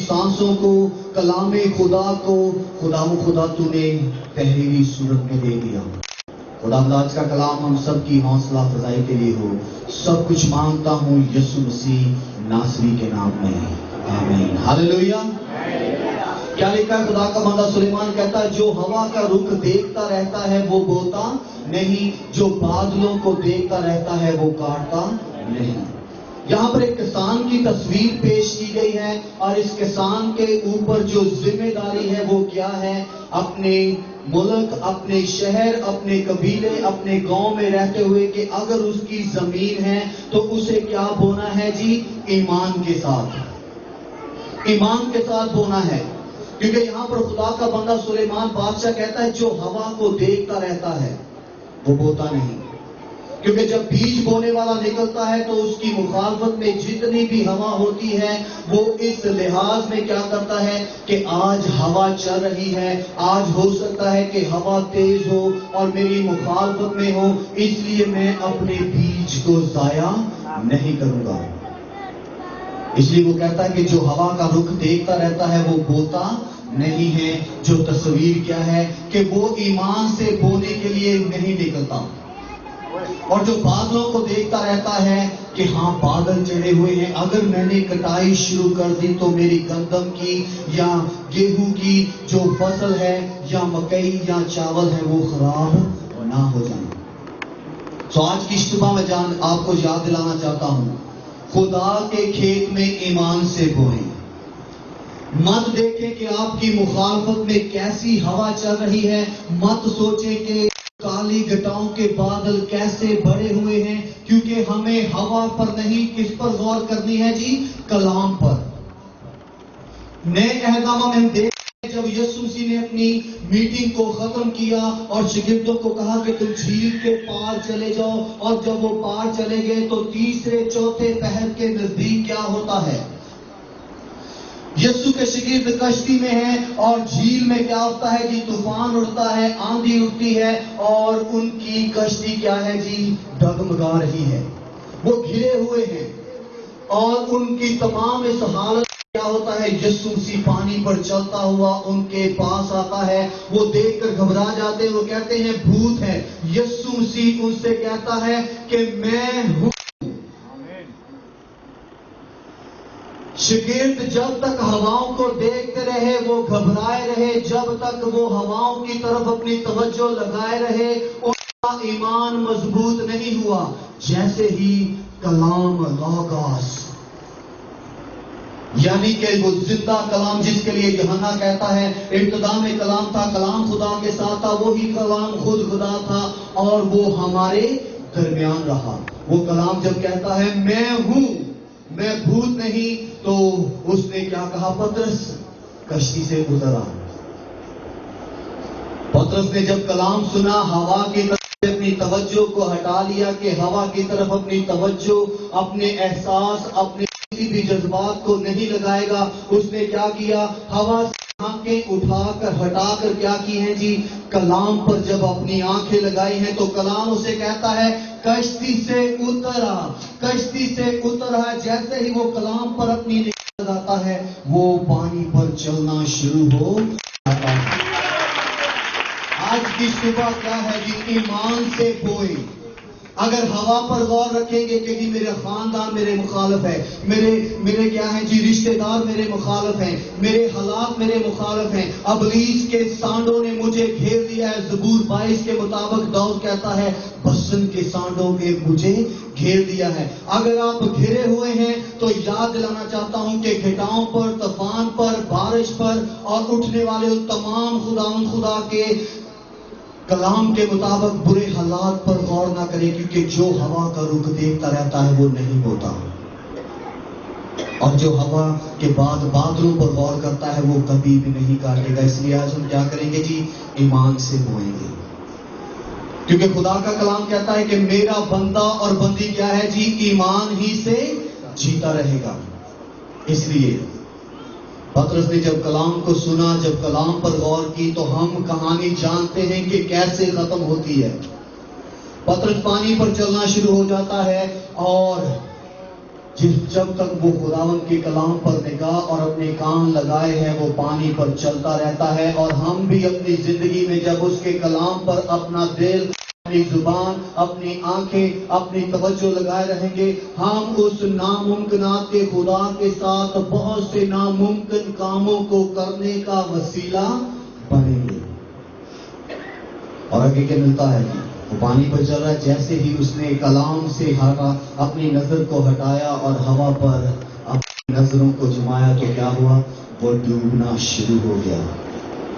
सांसों को, कलाम खुदा को खुदा तूने तहरीरी सूरत में दे दिया। खुदा आज का कलाम हम सब की हौसला अफजाई के लिए हो। सब कुछ मांगता हूँ यीशु मसीह नासरी के नाम में, आमीन। हालेलुया। क्या लिखा है? खुदा का बंदा सुलेमान कहता है, जो हवा का रुख देखता रहता है वो बोता नहीं, जो बादलों को देखता रहता है वो काटता नहीं। यहाँ पर एक किसान की तस्वीर पेश की गई है और इस किसान के ऊपर जो जिम्मेदारी है वो क्या है? अपने मुल्क, अपने शहर, अपने कबीले, अपने गांव में रहते हुए कि अगर उसकी जमीन है तो उसे क्या बोना है जी? ईमान के साथ, ईमान के साथ बोना है। क्योंकि यहाँ पर खुदा का बंदा सुलेमान बादशाह कहता है, जो हवा को देखता रहता है वो बोता नहीं। क्योंकि जब बीज बोने वाला निकलता है तो उसकी मुखालफत में जितनी भी हवा होती है वो इस लिहाज में क्या करता है कि आज हवा चल रही है, आज हो सकता है कि हवा तेज हो और मेरी मुखालफत में हो, इसलिए मैं अपने बीज को जाया नहीं करूंगा। इसलिए वो कहता है कि जो हवा का रुख देखता रहता है वो बोता नहीं है। जो तस्वीर क्या है कि वो ईमान से बोने के लिए नहीं निकलता। और जो बादलों को देखता रहता है कि हाँ बादल चढ़े हुए हैं, अगर मैंने कटाई शुरू कर दी तो मेरी गंदम की या गेहूं की जो फसल है या मकई या चावल है वो खराब ना हो जाए। तो आज की सुबह में आपको याद दिलाना चाहता हूं, खुदा के खेत में ईमान से बोएं। मत देखें कि आपकी मुखालफत में कैसी हवा चल रही है, मत सोचें कि काली घटाओं के बादल कैसे बड़े हुए हैं, क्योंकि हमें हवा पर नहीं, किस पर गौर करनी है जी? कलाम पर। नए अहदनामा में हम देखते हैं जब यीशु मसीह ने अपनी मीटिंग को खत्म किया और शागिर्दों को कहा कि तुम झील के पार चले जाओ, और जब वो पार चले गए तो तीसरे चौथे पहर के नजदीक क्या होता है? यीशु के शागिर्द कश्ती में हैं और झील में क्या होता है जी? तूफान उड़ता है, आंधी उठती है और उनकी कश्ती क्या है जी? डगमगा रही है। वो घिरे हुए हैं और उनकी तमाम इस हालत क्या होता है? यीशु मसीह पानी पर चलता हुआ उनके पास आता है। वो देखकर घबरा जाते हैं, वो कहते हैं भूत है। यीशु मसीह उनसे कहता है कि मैं हूं। शागिर्द जब तक हवाओं को देखते रहे वो घबराए रहे, जब तक वो हवाओं की तरफ अपनी तवज्जो लगाए रहे उनका ईमान मजबूत नहीं हुआ। जैसे ही कलाम लोगोस, यानी कि वो जिंदा कलाम जिसके लिए यूहन्ना कहता है इब्तिदा में कलाम था, कलाम खुदा के साथ था, वही कलाम खुद खुदा था और वो हमारे दरमियान रहा। वो कलाम जब कहता है मैं हूं, मैं भूत नहीं, तो उसने क्या कहा? पतरस कश्ती से उतरा। पतरस ने जब कलाम सुना, हवा की तरफ अपनी तवज्जो को हटा लिया कि हवा की तरफ अपनी तवज्जो, अपने एहसास, अपने किसी भी जज्बात को नहीं लगाएगा। उसने क्या किया? हवा से आंखें उठाकर हटाकर क्या की हैं जी? कलाम पर जब अपनी आंखें लगाई हैं तो कलाम उसे कहता है कश्ती से उतरा, कश्ती से उतरा। जैसे ही वो कलाम पर अपनी निगाह लगाता है वो पानी पर चलना शुरू हो जाता है। आज की सुबह क्या है जी? ईमान से बोए। अगर हवा पर गौर रखेंगे कि जी मेरे खानदान मेरे मुखालिफ है, मेरे क्या है जी? रिश्तेदार मेरे मुखालिफ हैं, मेरे हालात मेरे मुखालिफ हैं, अबलीस के सांडों ने मुझे घेर लिया है। ज़बूर 22 के मुताबिक दाऊद कहता है बसन के सांडों ने मुझे घेर दिया है। अगर आप घिरे हुए हैं तो याद दिलाना चाहता हूं कि घटाओं पर, तूफान पर, बारिश पर और उठने वाले तमाम खुदा के कलाम के मुताबिक बुरे हालात पर गौर ना करें, क्योंकि जो हवा का रुख देखता रहता है वो नहीं होता, और जो हवा के बाद बादलों पर गौर करता है वो कभी भी नहीं काटेगा। इसलिए आज हम क्या करेंगे जी? ईमान से बोएंगे, क्योंकि खुदा का कलाम कहता है कि मेरा बंदा और बंदी क्या है जी? ईमान ही से जीता रहेगा। इसलिए पतरस ने जब कलाम को सुना, जब कलाम पर गौर की, तो हम कहानी जानते हैं कि कैसे खत्म होती है। पतरस पानी पर चलना शुरू हो जाता है और जब तक वो खुदावन के कलाम पर निगाह और अपने कान लगाए हैं वो पानी पर चलता रहता है। और हम भी अपनी जिंदगी में जब उसके कलाम पर अपना दिल, अपनी जुबान, अपनी आंखें, अपनी तवज्जो लगाए रहेंगे, हम उस नामुमकिनात के खुदा के साथ बहुत से नामुमकिन कामों को करने का वसीला बनेंगे। और आगे क्या मिलता है कि वो पानी पर चल रहा है, जैसे ही उसने कलाम से अपनी नजर को हटाया और हवा पर अपनी नजरों को जमाया तो क्या हुआ, वो डूबना शुरू हो गया।